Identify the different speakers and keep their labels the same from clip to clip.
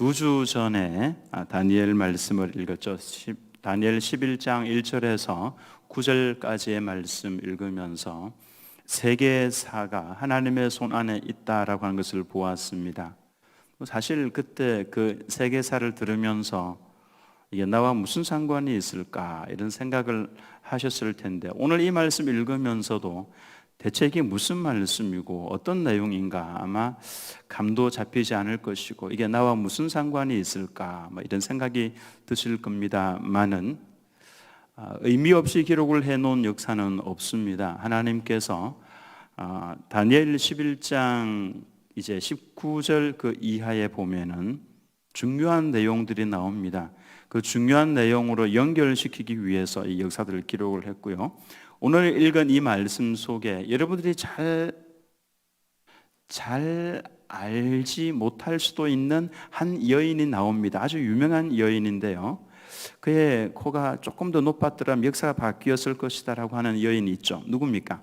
Speaker 1: 두 주 전에 다니엘 말씀을 읽었죠. 다니엘 11장 1절에서 9절까지의 말씀 읽으면서 세계사가 하나님의 손 안에 있다라고 하는 것을 보았습니다. 사실 그때 그 세계사를 들으면서 이게 나와 무슨 상관이 있을까 이런 생각을 하셨을 텐데, 오늘 이 말씀 읽으면서도 대체 이게 무슨 말씀이고 어떤 내용인가 아마 감도 잡히지 않을 것이고, 이게 나와 무슨 상관이 있을까 이런 생각이 드실 겁니다만은 의미 없이 기록을 해놓은 역사는 없습니다. 하나님께서 다니엘 11장 이제 19절 그 이하에 보면은 중요한 내용들이 나옵니다. 그 중요한 내용으로 연결시키기 위해서 이 역사들을 기록을 했고요. 오늘 읽은 이 말씀 속에 여러분들이 잘 알지 못할 수도 있는 한 여인이 나옵니다. 아주 유명한 여인인데요, 그의 코가 조금 더 높았더라면 역사가 바뀌었을 것이다 라고 하는 여인이 있죠. 누굽니까?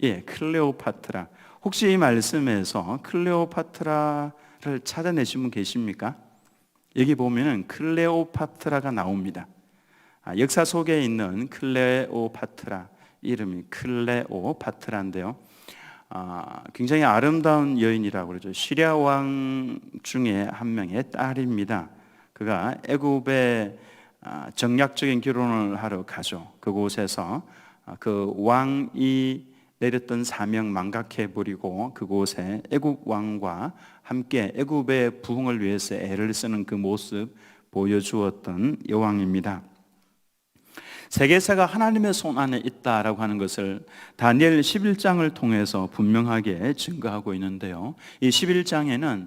Speaker 1: 예, 클레오파트라. 혹시 이 말씀에서 클레오파트라를 찾아내신 분 계십니까? 여기 보면은 클레오파트라가 나옵니다. 역사 속에 있는 클레오파트라, 이름이 클레오파트라인데요, 굉장히 아름다운 여인이라고 그러죠. 시리아 왕 중에 한 명의 딸입니다. 그가 애굽에 정략적인 결혼을 하러 가죠. 그곳에서 그 왕이 내렸던 사명 망각해버리고 그곳에 애굽 왕과 함께 애굽의 부흥을 위해서 애를 쓰는 그 모습 보여주었던 여왕입니다. 세계사가 하나님의 손 안에 있다라고 하는 것을 다니엘 11장을 통해서 분명하게 증거하고 있는데요, 이 11장에는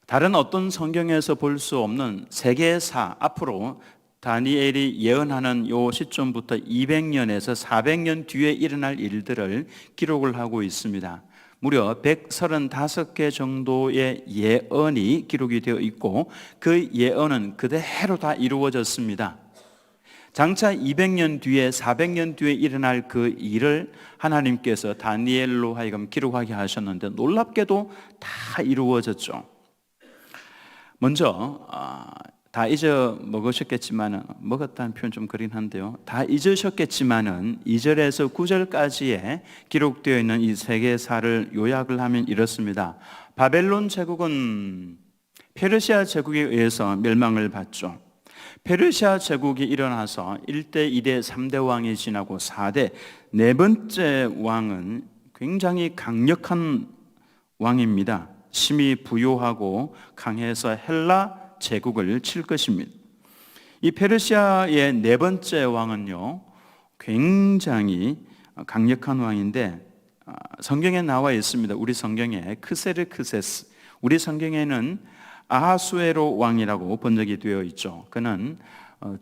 Speaker 1: 다른 어떤 성경에서 볼 수 없는 세계사, 앞으로 다니엘이 예언하는 요 시점부터 200년에서 400년 뒤에 일어날 일들을 기록을 하고 있습니다. 무려 135개 정도의 예언이 기록이 되어 있고 그 예언은 그대로 다 이루어졌습니다. 장차 200년 뒤에 400년 뒤에 일어날 그 일을 하나님께서 다니엘로 하여금 기록하게 하셨는데 놀랍게도 다 이루어졌죠. 먼저 다 잊어먹으셨겠지만은, 먹었다는 표현 좀 그긴 한데요, 다 잊으셨겠지만은 2절에서 9절까지에 기록되어 있는 이 세계사를 요약을 하면 이렇습니다. 바벨론 제국은 페르시아 제국에 의해서 멸망을 받죠. 페르시아 제국이 일어나서 1대, 2대, 3대 왕이 지나고 4대, 네 번째 왕은 굉장히 강력한 왕입니다. 심히 부유하고 강해서 헬라 제국을 칠 것입니다. 이 페르시아의 네 번째 왕은요, 굉장히 강력한 왕인데 성경에 나와 있습니다. 우리 성경에 크세르크세스, 우리 성경에는 아하수에로 왕이라고 번역이 되어 있죠. 그는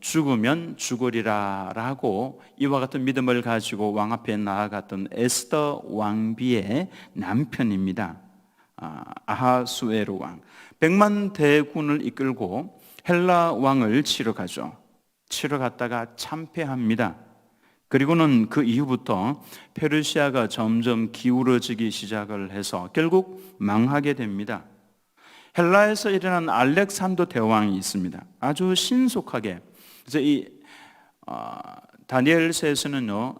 Speaker 1: 죽으면 죽으리라 라고 이와 같은 믿음을 가지고 왕 앞에 나아갔던 에스더 왕비의 남편입니다. 아하수에로 왕, 100만 대군을 이끌고 헬라 왕을 치러 가죠. 치러 갔다가 참패합니다. 그리고는 그 이후부터 페르시아가 점점 기울어지기 시작을 해서 결국 망하게 됩니다. 헬라에서 일어난 알렉산더 대왕이 있습니다. 아주 신속하게. 그래서 이 다니엘서에서는요,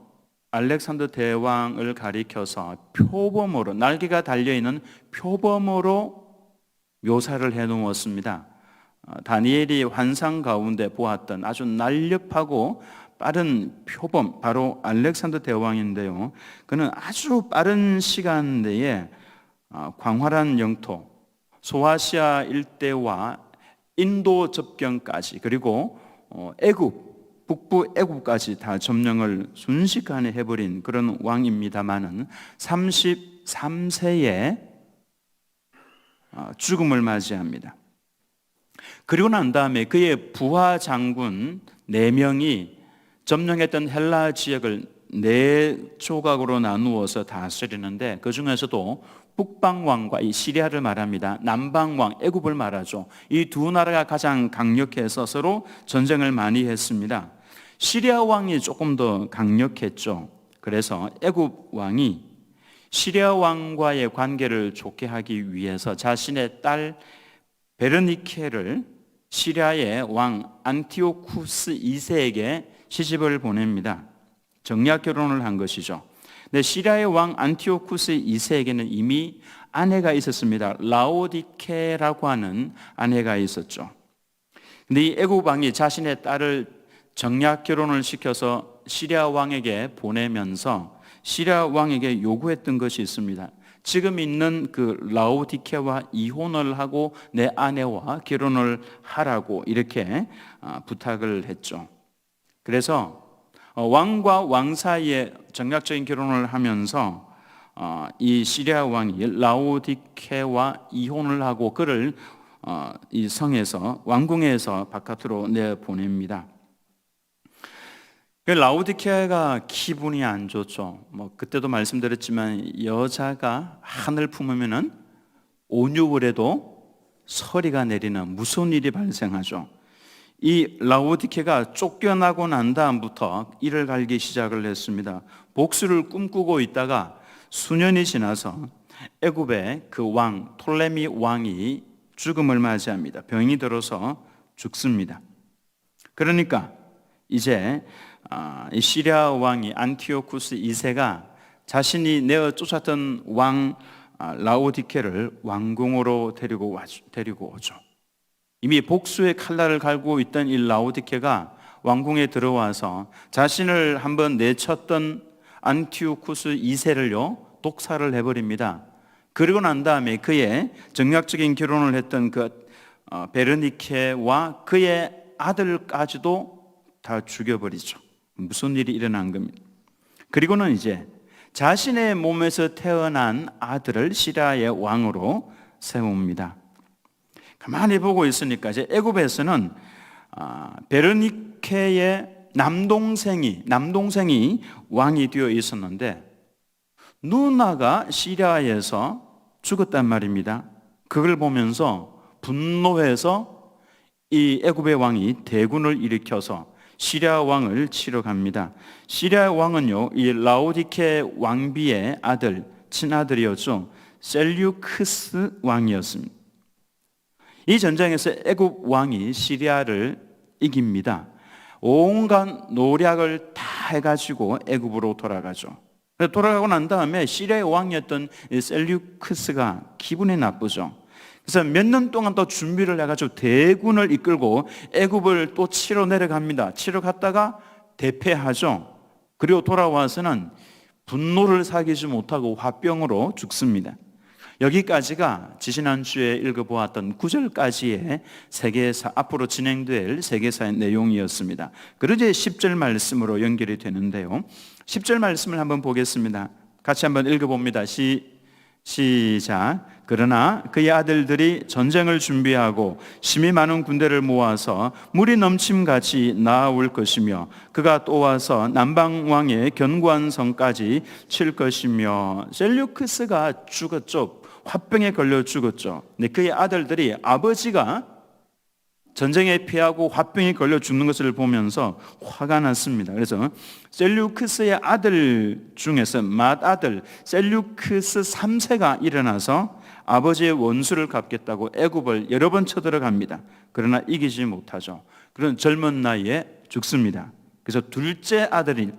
Speaker 1: 알렉산더 대왕을 가리켜서 표범으로, 날개가 달려있는 표범으로 묘사를 해놓았습니다. 다니엘이 환상 가운데 보았던 아주 날렵하고 빠른 표범, 바로 알렉산더 대왕인데요, 그는 아주 빠른 시간 내에 광활한 영토, 소아시아 일대와 인도 접경까지, 그리고 애굽, 북부 애굽까지 다 점령을 순식간에 해버린 그런 왕입니다마는 33세에 죽음을 맞이합니다. 그리고 난 다음에 그의 부하 장군 4명이 점령했던 헬라 지역을 4조각으로 나누어서 다스리는데, 그 중에서도 북방왕과 이 시리아를 말합니다. 남방왕 애굽을 말하죠. 이 두 나라가 가장 강력해서 서로 전쟁을 많이 했습니다. 시리아 왕이 조금 더 강력했죠. 그래서 애굽 왕이 시리아 왕과의 관계를 좋게 하기 위해서 자신의 딸 베르니케를 시리아의 왕 안티오쿠스 2세에게 시집을 보냅니다. 정략 결혼을 한 것이죠. 근데 시리아의 왕 안티오쿠스 2세에게는 이미 아내가 있었습니다. 라오디케라고 하는 아내가 있었죠. 근데 이 애굽 왕이 자신의 딸을 정략 결혼을 시켜서 시리아 왕에게 보내면서 시리아 왕에게 요구했던 것이 있습니다. 지금 있는 그 라오디케와 이혼을 하고 내 아내와 결혼을 하라고 이렇게 부탁을 했죠. 그래서 왕과 왕 사이에 정략적인 결혼을 하면서 이 시리아 왕이 라오디케와 이혼을 하고 그를 이 성에서 왕궁에서 바깥으로 내보냅니다. 라오디케아가 기분이 안 좋죠. 그때도 말씀드렸지만 여자가 한을 품으면은 온유월에도 서리가 내리는 무서운 일이 발생하죠. 이 라오디케가 쫓겨나고 난 다음부터 이를 갈기 시작을 했습니다. 복수를 꿈꾸고 있다가 수년이 지나서 애굽의 그 왕 톨레미 왕이 죽음을 맞이합니다. 병이 들어서 죽습니다. 그러니까 이제 이 시리아 왕이 안티오쿠스 2세가 자신이 내어 쫓았던 왕 라오디케를 왕궁으로 데리고 오죠. 이미 복수의 칼날을 갈고 있던 이 라오디케가 왕궁에 들어와서 자신을 한번 내쳤던 안티오쿠스 2세를요 독살을 해버립니다. 그리고 난 다음에 그의 정략적인 결혼을 했던 그 베르니케와 그의 아들까지도 다 죽여버리죠. 무슨 일이 일어난 겁니다. 그리고는 이제 자신의 몸에서 태어난 아들을 시리아의 왕으로 세웁니다. 가만히 보고 있으니까 이제 애굽에서는 베르니케의 남동생이 왕이 되어 있었는데 누나가 시리아에서 죽었단 말입니다. 그걸 보면서 분노해서 이 애굽의 왕이 대군을 일으켜서 시리아 왕을 치러 갑니다. 시리아 왕은요, 이 라오디케 왕비의 아들, 친아들이었죠. 셀류크스 왕이었습니다. 이 전쟁에서 애굽 왕이 시리아를 이깁니다. 온갖 노력을 다 해가지고 애굽으로 돌아가죠. 돌아가고 난 다음에 시리아의 왕이었던 셀류크스가 기분이 나쁘죠. 그래서 몇 년 동안 또 준비를 해가지고 대군을 이끌고 애굽을 또 치러 내려갑니다. 치러 갔다가 대패하죠. 그리고 돌아와서는 분노를 사귀지 못하고 화병으로 죽습니다. 여기까지가 지지난주에 읽어보았던 9절까지의 세계사, 앞으로 진행될 세계사의 내용이었습니다. 그러자 10절 말씀으로 연결이 되는데요. 10절 말씀을 한번 보겠습니다. 같이 한번 읽어봅니다. 시작. 그러나 그의 아들들이 전쟁을 준비하고 심히 많은 군대를 모아서 물이 넘침같이 나아올 것이며 그가 또 와서 남방왕의 견고한 성까지 칠 것이며 셀류크스가 죽었죠. 화병에 걸려 죽었죠. 근데 그의 아들들이 아버지가 전쟁에 피하고 화병에 걸려 죽는 것을 보면서 화가 났습니다. 그래서 셀류크스의 아들 중에서 맏아들 셀류크스 3세가 일어나서 아버지의 원수를 갚겠다고 애굽을 여러 번 쳐들어갑니다. 그러나 이기지 못하죠. 그런 젊은 나이에 죽습니다. 그래서 둘째 아들인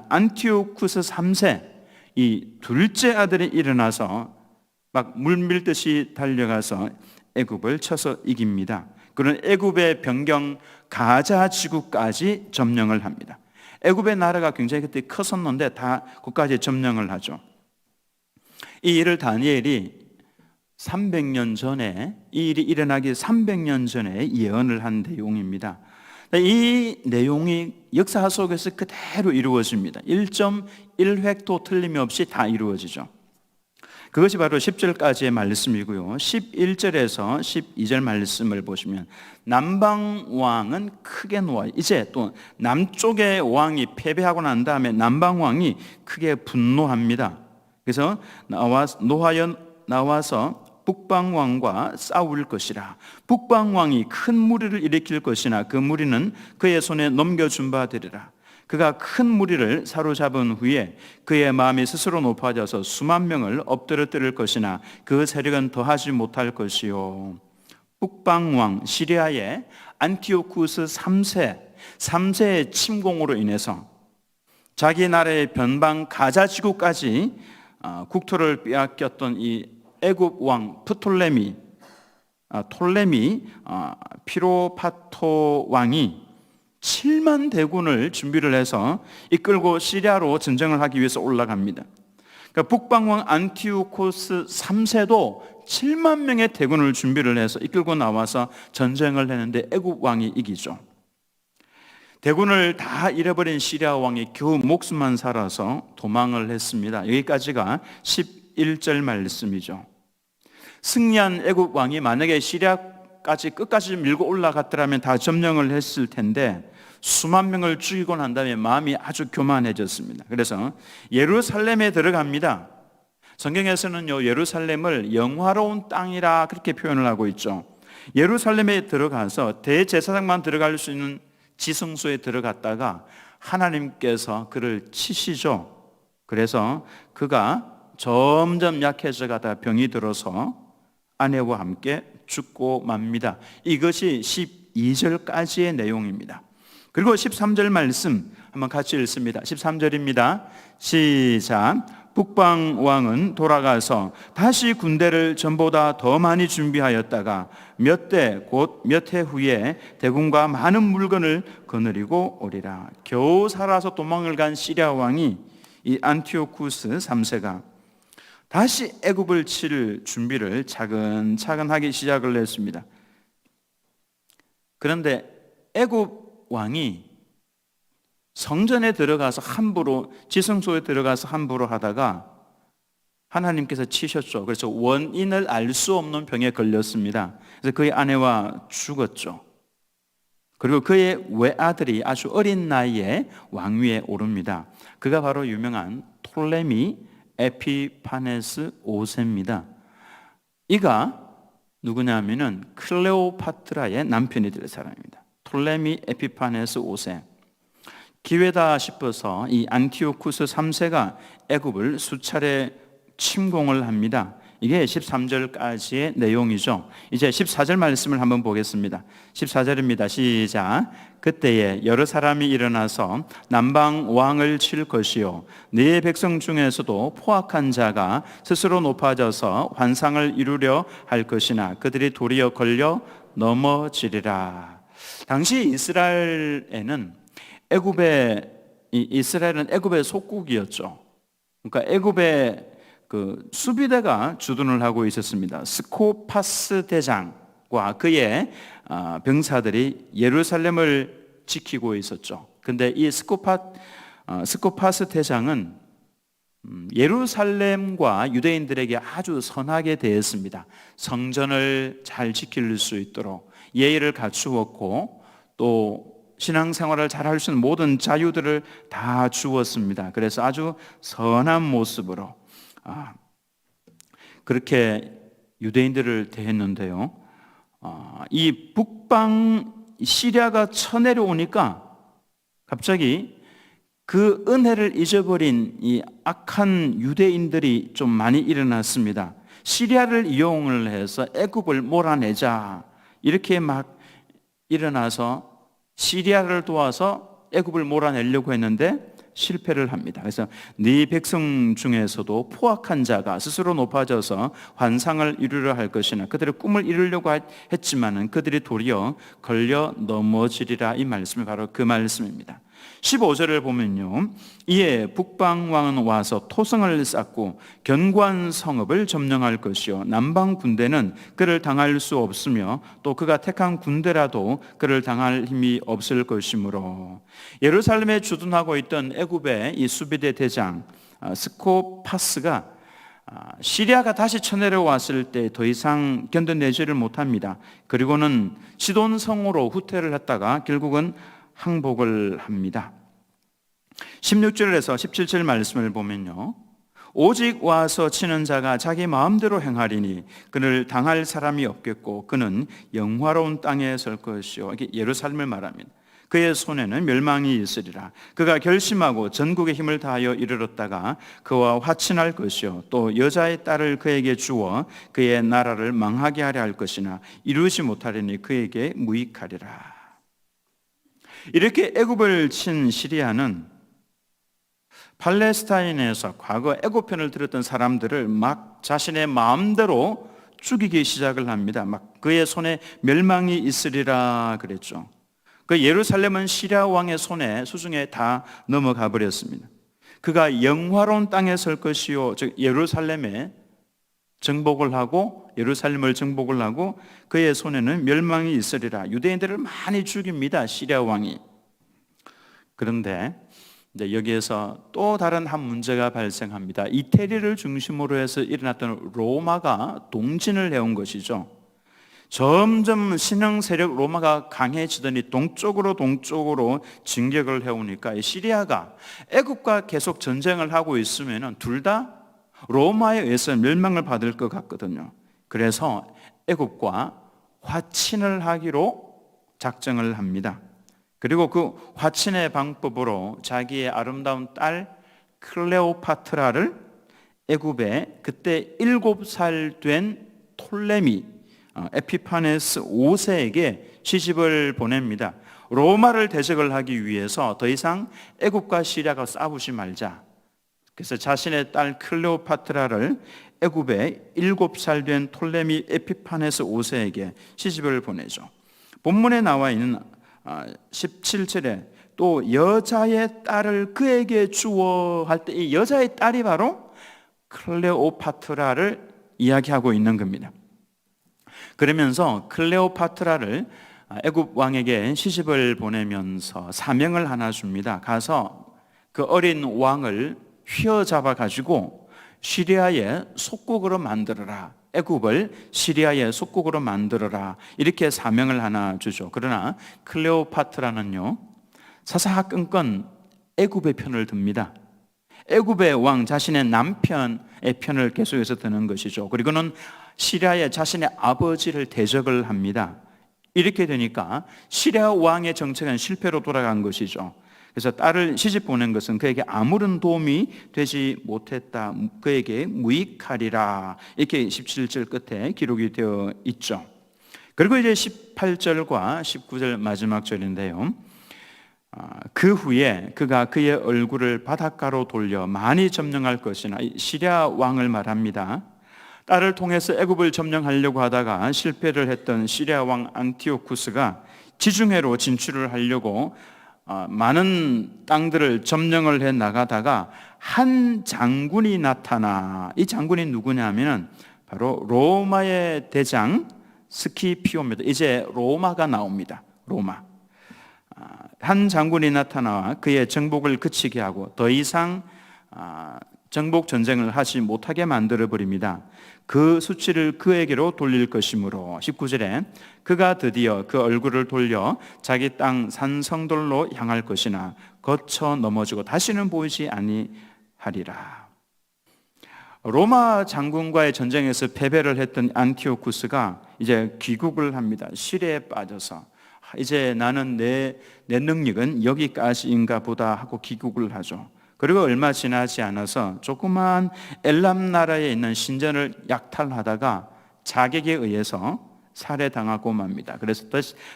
Speaker 1: 안티오쿠스 3세 이 둘째 아들이 일어나서 막 물밀듯이 달려가서 애굽을 쳐서 이깁니다. 그런 애굽의 변경 가자 지구까지 점령을 합니다. 애굽의 나라가 굉장히 그때 컸었는데 다 그까지 점령을 하죠. 이 일을 다니엘이 300년 전에 이 일이 일어나기 300년 전에 예언을 한 내용입니다. 이 내용이 역사 속에서 그대로 이루어집니다. 1.1획도 틀림없이 다 이루어지죠. 그것이 바로 10절까지의 말씀이고요. 11절에서 12절 말씀을 보시면 남방왕은 크게 놓아요. 이제 또 남쪽의 왕이 패배하고 난 다음에 남방왕이 크게 분노합니다. 그래서 나와서 북방왕과 싸울 것이라. 북방왕이 큰 무리를 일으킬 것이나 그 무리는 그의 손에 넘겨준 바 되리라. 그가 큰 무리를 사로잡은 후에 그의 마음이 스스로 높아져서 수만 명을 엎드러뜨릴 것이나 그 세력은 더하지 못할 것이요. 북방왕 시리아의 안티오쿠스 3세의 침공으로 인해서 자기 나라의 변방 가자 지구까지 국토를 빼앗겼던 이 애굽 왕 톨레미 피로파토 왕이 7만 대군을 준비를 해서 이끌고 시리아로 전쟁을 하기 위해서 올라갑니다. 그러니까 북방왕 안티오코스 3세도 7만 명의 대군을 준비를 해서 이끌고 나와서 전쟁을 했는데 애굽 왕이 이기죠. 대군을 다 잃어버린 시리아 왕이 겨우 목숨만 살아서 도망을 했습니다. 여기까지가 11절 말씀이죠. 승리한 애굽 왕이 만약에 시리아까지 끝까지 밀고 올라갔더라면 다 점령을 했을 텐데 수만 명을 죽이고 난 다음에 마음이 아주 교만해졌습니다. 그래서 예루살렘에 들어갑니다. 성경에서는요, 예루살렘을 영화로운 땅이라 그렇게 표현을 하고 있죠. 예루살렘에 들어가서 대제사장만 들어갈 수 있는 지성소에 들어갔다가 하나님께서 그를 치시죠. 그래서 그가 점점 약해져 가다 병이 들어서 아내와 함께 죽고 맙니다. 이것이 12절까지의 내용입니다. 그리고 13절 말씀 한번 같이 읽습니다. 13절입니다. 시작. 북방 왕은 돌아가서 다시 군대를 전보다 더 많이 준비하였다가 몇 해 후에 대군과 많은 물건을 거느리고 오리라. 겨우 살아서 도망을 간 시리아 왕이 이 안티오쿠스 3세가 다시 애굽을 칠 준비를 차근차근 하기 시작을 했습니다. 그런데 애굽 왕이 성전에 들어가서 함부로, 지성소에 들어가서 함부로 하다가 하나님께서 치셨죠. 그래서 원인을 알 수 없는 병에 걸렸습니다. 그래서 그의 아내와 죽었죠. 그리고 그의 외아들이 아주 어린 나이에 왕위에 오릅니다. 그가 바로 유명한 톨레미 에피파네스 5세입니다. 이가 누구냐면은 클레오파트라의 남편이 될 사람입니다. 톨레미 에피파네스 5세. 기회다 싶어서 이 안티오쿠스 3세가 애굽을 수차례 침공을 합니다. 이게 13절까지의 내용이죠. 이제 14절 말씀을 한번 보겠습니다. 14절입니다. 시작. 그때에 여러 사람이 일어나서 남방 왕을 칠 것이요 네 백성 중에서도 포악한 자가 스스로 높아져서 환상을 이루려 할 것이나 그들이 도리어 걸려 넘어지리라. 당시 이스라엘은 애굽의 속국이었죠. 그러니까 애굽의 그 수비대가 주둔을 하고 있었습니다. 스코파스 대장과 그의 병사들이 예루살렘을 지키고 있었죠. 근데 이 스코파스 대장은 예루살렘과 유대인들에게 아주 선하게 대했습니다. 성전을 잘 지킬 수 있도록 예의를 갖추었고 또 신앙생활을 잘 할 수 있는 모든 자유들을 다 주었습니다. 그래서 아주 선한 모습으로 그렇게 유대인들을 대했는데요. 이 북방 시리아가 쳐내려오니까 갑자기 그 은혜를 잊어버린 이 악한 유대인들이 좀 많이 일어났습니다. 시리아를 이용을 해서 애굽을 몰아내자 이렇게 막 일어나서 시리아를 도와서 애굽을 몰아내려고 했는데 실패를 합니다. 그래서 네 백성 중에서도 포악한 자가 스스로 높아져서 환상을 이루려 할 것이나 그들의 꿈을 이루려고 했지만은 그들이 도리어 걸려 넘어지리라. 이 말씀이 바로 그 말씀입니다. 15절을 보면요, 이에 북방 왕은 와서 토성을 쌓고 견고한 성읍을 점령할 것이요 남방 군대는 그를 당할 수 없으며 또 그가 택한 군대라도 그를 당할 힘이 없을 것이므로. 예루살렘에 주둔하고 있던 애굽의 이 수비대 대장 스코파스가 시리아가 다시 쳐내려왔을 때 더 이상 견뎌내지를 못합니다. 그리고는 시돈성으로 후퇴를 했다가 결국은 항복을 합니다. 16절에서 17절 말씀을 보면요, 오직 와서 치는 자가 자기 마음대로 행하리니 그를 당할 사람이 없겠고 그는 영화로운 땅에 설 것이요. 이게 예루살렘을 말합니다. 그의 손에는 멸망이 있으리라. 그가 결심하고 전국의 힘을 다하여 이르렀다가 그와 화친할 것이요 또 여자의 딸을 그에게 주어 그의 나라를 망하게 하려 할 것이나 이루지 못하리니 그에게 무익하리라. 이렇게 애굽을 친 시리아는 팔레스타인에서 과거 애굽 편을 들었던 사람들을 막 자신의 마음대로 죽이기 시작을 합니다. 막 그의 손에 멸망이 있으리라 그랬죠. 그 예루살렘은 시리아 왕의 손에 수중에 다 넘어가 버렸습니다. 그가 영화로운 땅에 설 것이요, 즉 예루살렘에 정복을 하고 예루살렘을 정복을 하고 그의 손에는 멸망이 있으리라. 유대인들을 많이 죽입니다, 시리아 왕이. 그런데 이제 여기에서 또 다른 한 문제가 발생합니다. 이태리를 중심으로 해서 일어났던 로마가 동진을 해온 것이죠. 점점 신흥 세력 로마가 강해지더니 동쪽으로 진격을 해오니까 시리아가 애굽과 계속 전쟁을 하고 있으면 둘 다 로마에 의해서 멸망을 받을 것 같거든요. 그래서 애굽과 화친을 하기로 작정을 합니다. 그리고 그 화친의 방법으로 자기의 아름다운 딸 클레오파트라를 애굽에 그때 7살 된 톨레미 에피파네스 5세에게 시집을 보냅니다. 로마를 대적을 하기 위해서 더 이상 애굽과 시리아가 싸우지 말자. 그래서 자신의 딸 클레오파트라를 애굽에 7살 된 톨레미 에피파네스 5세에게 시집을 보내죠. 본문에 나와 있는 17절에 또 여자의 딸을 그에게 주어 할 때 이 여자의 딸이 바로 클레오파트라를 이야기하고 있는 겁니다. 그러면서 클레오파트라를 애굽 왕에게 시집을 보내면서 사명을 하나 줍니다. 가서 그 어린 왕을 휘어잡아 가지고 시리아의 속국으로 만들어라. 애굽을 시리아의 속국으로 만들어라. 이렇게 사명을 하나 주죠. 그러나 클레오파트라는요, 사사건건 애굽의 편을 듭니다. 애굽의 왕 자신의 남편의 편을 계속해서 드는 것이죠. 그리고는 시리아의 자신의 아버지를 대적을 합니다. 이렇게 되니까 시리아 왕의 정책은 실패로 돌아간 것이죠. 그래서 딸을 시집 보낸 것은 그에게 아무런 도움이 되지 못했다. 그에게 무익하리라. 이렇게 17절 끝에 기록이 되어 있죠. 그리고 이제 18절과 19절 마지막 절인데요. 그 후에 그가 그의 얼굴을 바닷가로 돌려 많이 점령할 것이나 시리아 왕을 말합니다. 딸을 통해서 애굽을 점령하려고 하다가 실패를 했던 시리아 왕 안티오쿠스가 지중해로 진출을 하려고 많은 땅들을 점령을 해 나가다가 한 장군이 나타나, 이 장군이 누구냐면 바로 로마의 대장 스키피오입니다. 이제 로마가 나옵니다. 로마. 한 장군이 나타나 그의 정복을 그치게 하고 더 이상 정복 전쟁을 하지 못하게 만들어 버립니다. 그 수치를 그에게로 돌릴 것이므로 19절에 그가 드디어 그 얼굴을 돌려 자기 땅 산성들로 향할 것이나 거쳐 넘어지고 다시는 보이지 아니하리라. 로마 장군과의 전쟁에서 패배를 했던 안티오쿠스가 이제 귀국을 합니다. 시래에 빠져서 이제 나는 내 능력은 여기까지인가 보다 하고 귀국을 하죠. 그리고 얼마 지나지 않아서 조그만 엘람 나라에 있는 신전을 약탈하다가 자객에 의해서 살해당하고 맙니다. 그래서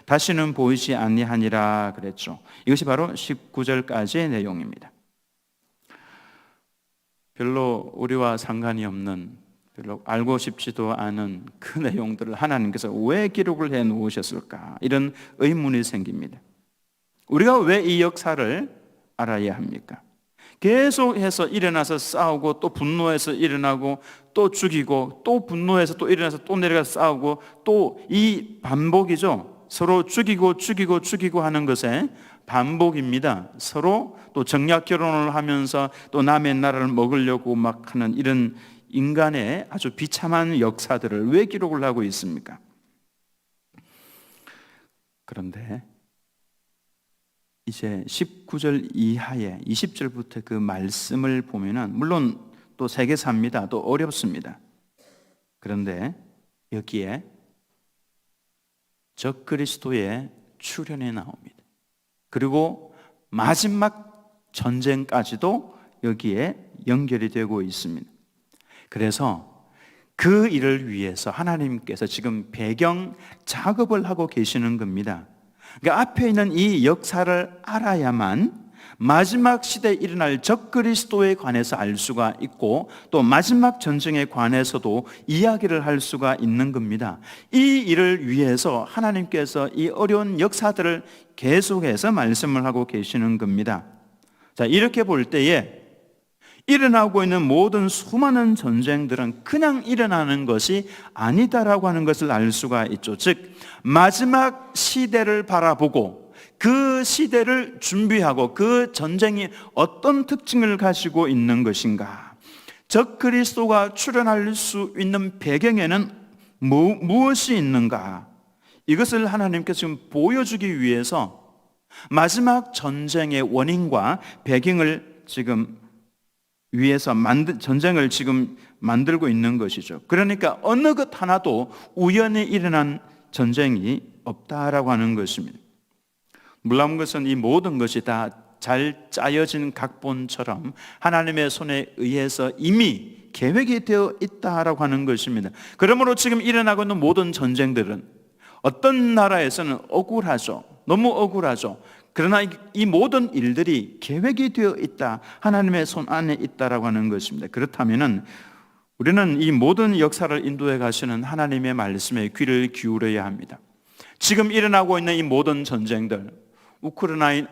Speaker 1: 다시는 보이지 아니하니라 그랬죠. 이것이 바로 19절까지의 내용입니다. 별로 우리와 상관이 없는, 별로 알고 싶지도 않은 그 내용들을 하나님께서 왜 기록을 해 놓으셨을까? 이런 의문이 생깁니다. 우리가 왜 이 역사를 알아야 합니까? 계속해서 일어나서 싸우고 또 분노해서 일어나고 또 죽이고 또 분노해서 또 일어나서 또 내려가서 싸우고 또 이 반복이죠. 서로 죽이고 하는 것의 반복입니다. 서로 또 정략 결혼을 하면서 또 남의 나라를 먹으려고 막 하는 이런 인간의 아주 비참한 역사들을 왜 기록을 하고 있습니까? 그런데 이제 19절 이하에 20절부터 그 말씀을 보면은 물론 또 세계사입니다. 또 어렵습니다. 그런데 여기에 적그리스도의 출현이 나옵니다. 그리고 마지막 전쟁까지도 여기에 연결이 되고 있습니다. 그래서 그 일을 위해서 하나님께서 지금 배경 작업을 하고 계시는 겁니다. 그러니까 앞에 있는 이 역사를 알아야만 마지막 시대에 일어날 적그리스도에 관해서 알 수가 있고 또 마지막 전쟁에 관해서도 이야기를 할 수가 있는 겁니다. 이 일을 위해서 하나님께서 이 어려운 역사들을 계속해서 말씀을 하고 계시는 겁니다. 자, 이렇게 볼 때에 일어나고 있는 모든 수많은 전쟁들은 그냥 일어나는 것이 아니다라고 하는 것을 알 수가 있죠. 즉 마지막 시대를 바라보고 그 시대를 준비하고 그 전쟁이 어떤 특징을 가지고 있는 것인가, 적그리스도가 출현할 수 있는 배경에는 무엇이 있는가, 이것을 하나님께서 지금 보여주기 위해서 마지막 전쟁의 원인과 배경을 지금 위해서 전쟁을 지금 만들고 있는 것이죠. 그러니까 어느 것 하나도 우연히 일어난 전쟁이 없다라고 하는 것입니다. 놀라운 것은 이 모든 것이 다 잘 짜여진 각본처럼 하나님의 손에 의해서 이미 계획이 되어 있다라고 하는 것입니다. 그러므로 지금 일어나고 있는 모든 전쟁들은 어떤 나라에서는 억울하죠. 너무 억울하죠. 그러나 이 모든 일들이 계획이 되어 있다, 하나님의 손 안에 있다라고 하는 것입니다. 그렇다면은 우리는 이 모든 역사를 인도해 가시는 하나님의 말씀에 귀를 기울여야 합니다. 지금 일어나고 있는 이 모든 전쟁들,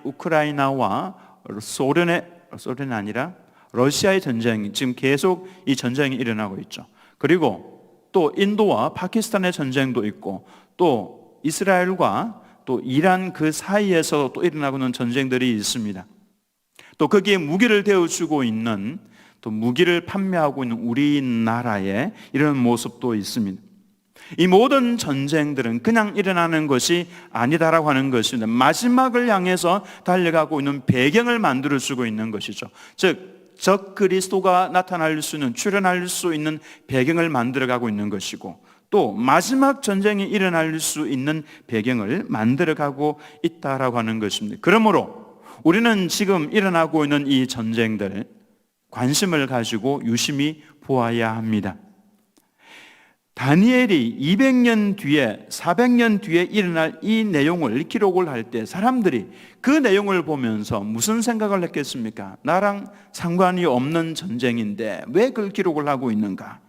Speaker 1: 우크라이나와 소련이 아니라 러시아의 전쟁이 지금 계속 이 전쟁이 일어나고 있죠. 그리고 또 인도와 파키스탄의 전쟁도 있고 또 이스라엘과 또 이란 그 사이에서 또 일어나고 있는 전쟁들이 있습니다. 또 거기에 무기를 대어주고 있는, 또 무기를 판매하고 있는 우리나라의 이런 모습도 있습니다. 이 모든 전쟁들은 그냥 일어나는 것이 아니다라고 하는 것입니다. 마지막을 향해서 달려가고 있는 배경을 만들어주고 있는 것이죠. 즉 적그리스도가 나타날 수 있는, 출현할 수 있는 배경을 만들어가고 있는 것이고 또 마지막 전쟁이 일어날 수 있는 배경을 만들어가고 있다라고 하는 것입니다. 그러므로 우리는 지금 일어나고 있는 이 전쟁들 관심을 가지고 유심히 보아야 합니다. 다니엘이 200년 뒤에, 400년 뒤에 일어날 이 내용을 기록을 할 때 사람들이 그 내용을 보면서 무슨 생각을 했겠습니까? 나랑 상관이 없는 전쟁인데 왜 그걸 기록을 하고 있는가?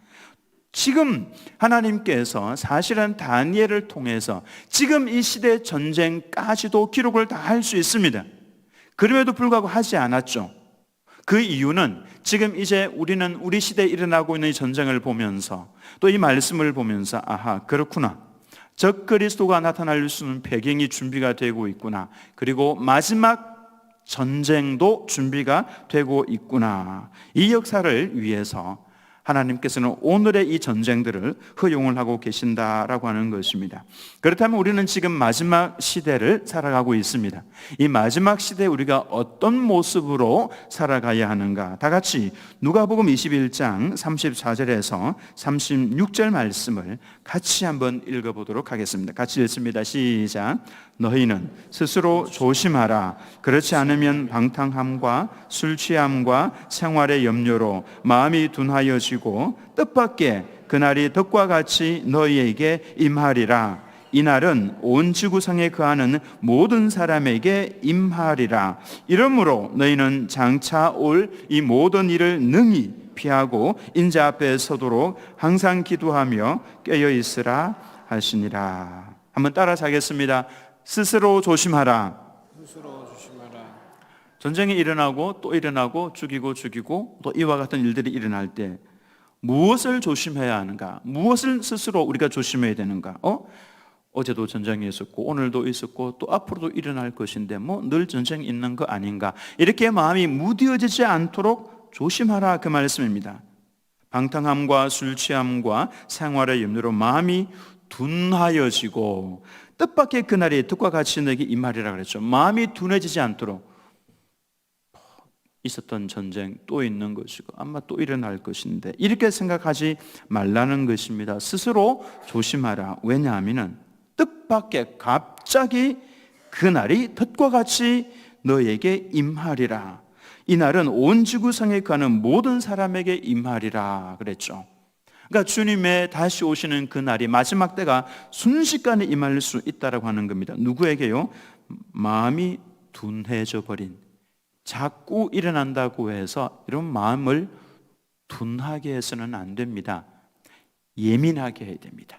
Speaker 1: 지금 하나님께서 사실은 다니엘을 통해서 지금 이 시대 전쟁까지도 기록을 다 할 수 있습니다. 그럼에도 불구하고 하지 않았죠. 그 이유는 지금 이제 우리는 우리 시대에 일어나고 있는 이 전쟁을 보면서 또 이 말씀을 보면서 아하, 그렇구나, 적그리스도가 나타날 수 있는 배경이 준비가 되고 있구나, 그리고 마지막 전쟁도 준비가 되고 있구나, 이 역사를 위해서 하나님께서는 오늘의 이 전쟁들을 허용을 하고 계신다라고 하는 것입니다. 그렇다면 우리는 지금 마지막 시대를 살아가고 있습니다. 이 마지막 시대에 우리가 어떤 모습으로 살아가야 하는가? 다 같이 누가복음 21장 34절에서 36절 말씀을 같이 한번 읽어보도록 하겠습니다. 같이 읽습니다. 시작. 너희는 스스로 조심하라. 그렇지 않으면 방탕함과 술 취함과 생활의 염려로 마음이 둔하여지고 뜻밖의 그날이 덕과 같이 너희에게 임하리라. 이날은 온 지구상에 거하는 모든 사람에게 임하리라. 이러므로 너희는 장차 올 이 모든 일을 능히 피하고 인자 앞에 서도록 항상 기도하며 깨어 있으라 하시니라. 한번 따라서 하겠습니다. 스스로 조심하라.
Speaker 2: 스스로 조심하라.
Speaker 1: 전쟁이 일어나고 또 일어나고 죽이고 또 이와 같은 일들이 일어날 때 무엇을 조심해야 하는가? 무엇을 스스로 우리가 조심해야 되는가? 어제도 전쟁이 있었고 오늘도 있었고 또 앞으로도 일어날 것인데 뭐 늘 전쟁이 있는 거 아닌가? 이렇게 마음이 무뎌지지 않도록 조심하라, 그 말씀입니다. 방탕함과 술 취함과 생활의 염려로 마음이 둔하여지고 뜻밖의 그날이 덕과 같이 너에게 임하리라 그랬죠. 마음이 둔해지지 않도록 있었던 전쟁 또 있는 것이고 아마 또 일어날 것인데 이렇게 생각하지 말라는 것입니다. 스스로 조심하라. 왜냐하면 뜻밖의 갑자기 그 날이 덫과 같이 너에게 임하리라. 이 날은 온 지구상에 가는 모든 사람에게 임하리라 그랬죠. 그러니까 주님의 다시 오시는 그 날이 마지막 때가 순식간에 임할 수 있다라고 하는 겁니다. 누구에게요? 마음이 둔해져 버린, 자꾸 일어난다고 해서 이런 마음을 둔하게 해서는 안 됩니다. 예민하게 해야 됩니다.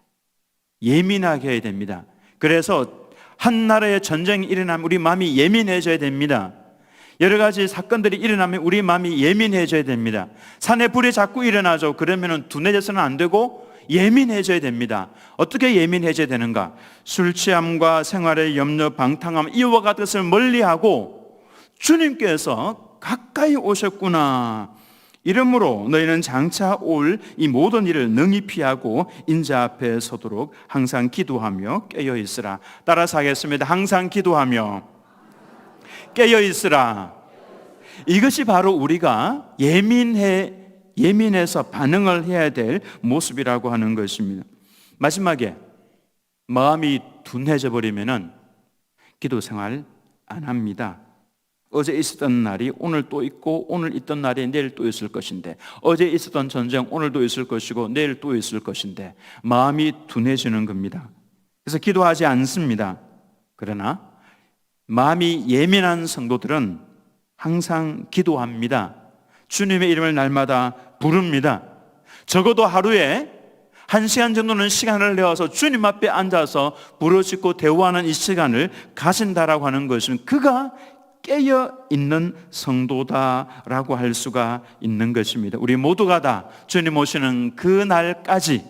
Speaker 1: 예민하게 해야 됩니다. 그래서 한 나라의 전쟁이 일어나면 우리 마음이 예민해져야 됩니다. 여러 가지 사건들이 일어나면 우리 마음이 예민해져야 됩니다. 산에 불이 자꾸 일어나죠. 그러면 둔해져서는 안 되고 예민해져야 됩니다. 어떻게 예민해져야 되는가? 술 취함과 생활의 염려, 방탕함, 이와 같은 것을 멀리하고 주님께서 가까이 오셨구나, 이러므로 너희는 장차 올 이 모든 일을 능히 피하고 인자 앞에 서도록 항상 기도하며 깨어 있으라. 따라서 하겠습니다. 항상 기도하며 깨어 있으라. 이것이 바로 우리가 예민해서 반응을 해야 될 모습이라고 하는 것입니다. 마지막에 마음이 둔해져 버리면은 기도 생활 안 합니다. 어제 있었던 날이 오늘 또 있고, 오늘 있던 날이 내일 또 있을 것인데, 어제 있었던 전쟁 오늘도 있을 것이고 내일 또 있을 것인데 마음이 둔해지는 겁니다. 그래서 기도하지 않습니다. 그러나 마음이 예민한 성도들은 항상 기도합니다. 주님의 이름을 날마다 부릅니다. 적어도 하루에 1시간 정도는 시간을 내어서 주님 앞에 앉아서 부르짖고 대화하는 이 시간을 가진다라고 하는 것은 그가 깨어있는 성도다라고 할 수가 있는 것입니다. 우리 모두가 다 주님 오시는 그 날까지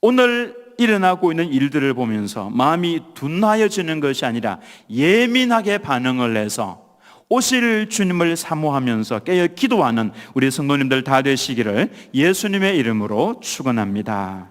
Speaker 1: 오늘 일어나고 있는 일들을 보면서 마음이 둔하여지는 것이 아니라 예민하게 반응을 해서 오실 주님을 사모하면서 깨어 기도하는 우리 성도님들 다 되시기를 예수님의 이름으로 축원합니다.